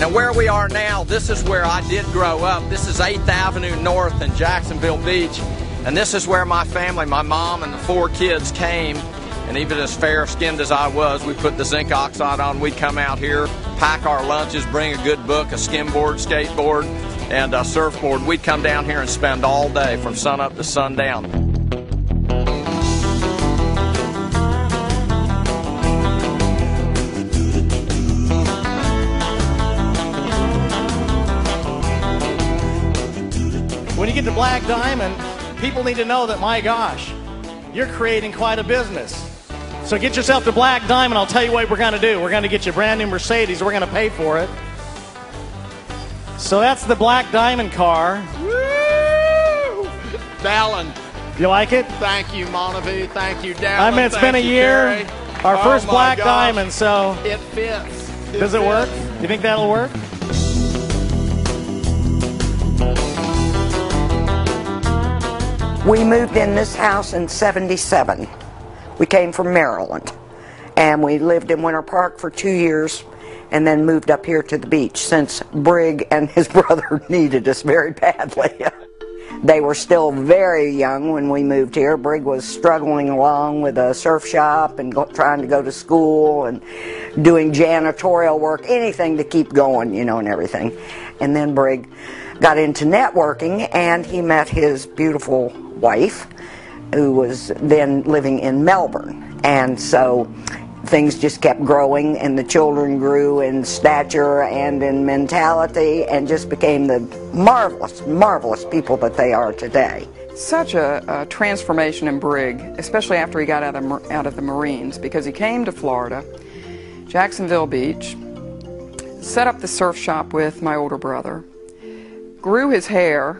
Now where we are now, this is where I did grow up. This is 8th Avenue North in Jacksonville Beach. And this is where my family, my mom and the 4 kids came. And even as fair-skinned as I was, we put the zinc oxide on. We'd come out here, pack our lunches, bring a good book, a skimboard, skateboard, and a surfboard. We'd come down here and spend all day from sunup to sundown. When you get to Black Diamond, people need to know that, my gosh, you're creating quite a business. So get yourself to Black Diamond. I'll tell you what we're going to do. We're going to get you a brand new Mercedes. We're going to pay for it. So that's the Black Diamond car. Woo! Dallin. You like it? Thank you, Montague. Thank you, Dallin. I mean, it's been a year. Terry. Our first Black gosh. Diamond, so. It fits. Does it work? You think that'll work? We moved in this house in '77. We came from Maryland, and we lived in Winter Park for 2 years, and then moved up here to the beach since Brig and his brother needed us very badly. They were still very young when we moved here. Brig was struggling along with a surf shop and trying to go to school and doing janitorial work, anything to keep going, you know, and everything. And then Brig got into networking, and he met his beautiful wife, who was then living in Melbourne. And so things just kept growing, and the children grew in stature and in mentality, and just became the marvelous, marvelous people that they are today. Such a transformation in Brig, especially after he got out of the Marines, because he came to Florida, Jacksonville Beach, set up the surf shop with my older brother, grew his hair.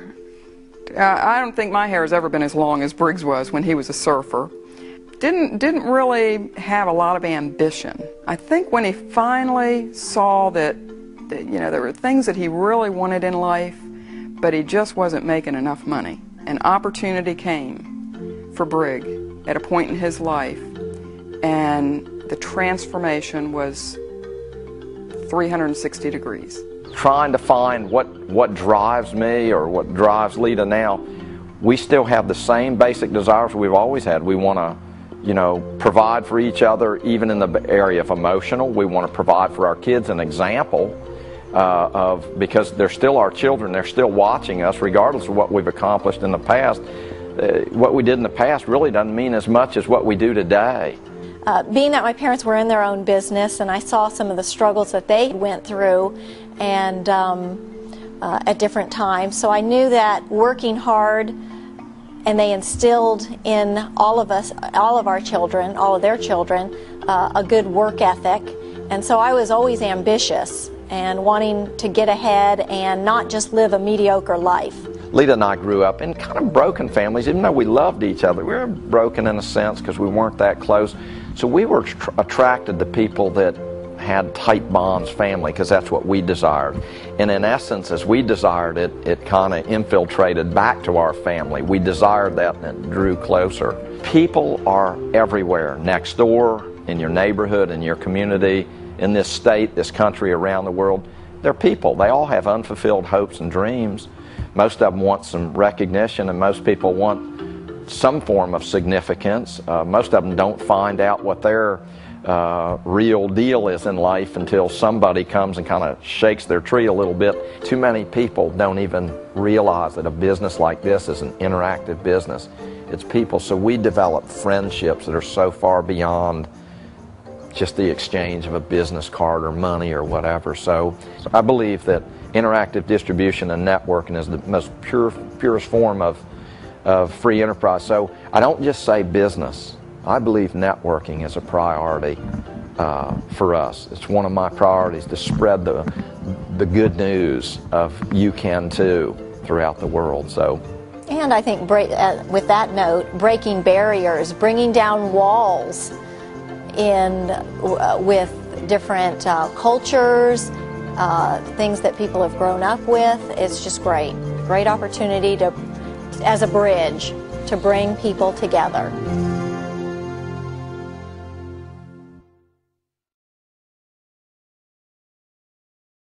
I don't think my hair has ever been as long as Briggs was when he was a surfer. Didn't really have a lot of ambition. I think when he finally saw that, you know, there were things that he really wanted in life, but he just wasn't making enough money. An opportunity came for Brig at a point in his life, and the transformation was 360 degrees. Trying to find what drives me or what drives Lita now, we still have the same basic desires we've always had. We want to, you know, provide for each other, even in the area of emotional. We want to provide for our kids an example because they're still our children. They're still watching us regardless of what we've accomplished in the past. What we did in the past really doesn't mean as much as what we do today. Being that my parents were in their own business, and I saw some of the struggles that they went through and at different times, so I knew that working hard, and they instilled in all of us, all of our children, all of their children, a good work ethic. And so I was always ambitious and wanting to get ahead and not just live a mediocre life. Lita and I grew up in kind of broken families. Even though we loved each other, we were broken in a sense because we weren't that close. So we were attracted to people that had tight bonds, family, because that's what we desired. And in essence, as we desired it, it kind of infiltrated back to our family. We desired that, and it drew closer. People are everywhere, next door, in your neighborhood, in your community, in this state, this country, around the world. They're people. They all have unfulfilled hopes and dreams. Most of them want some recognition, and most people want some form of significance. Most of them don't find out what their real deal is in life until somebody comes and kind of shakes their tree a little bit. Too many people don't even realize that a business like this is an interactive business. It's people, so we develop friendships that are so far beyond just the exchange of a business card or money or whatever. So I believe that interactive distribution and networking is the most purest form of free enterprise. So I don't just say business. I believe networking is a priority for us. It's one of my priorities to spread the good news of you can too throughout the world. So, and I think with that note, breaking barriers, bringing down walls with different cultures, things that people have grown up with. It's just great opportunity as a bridge to bring people together.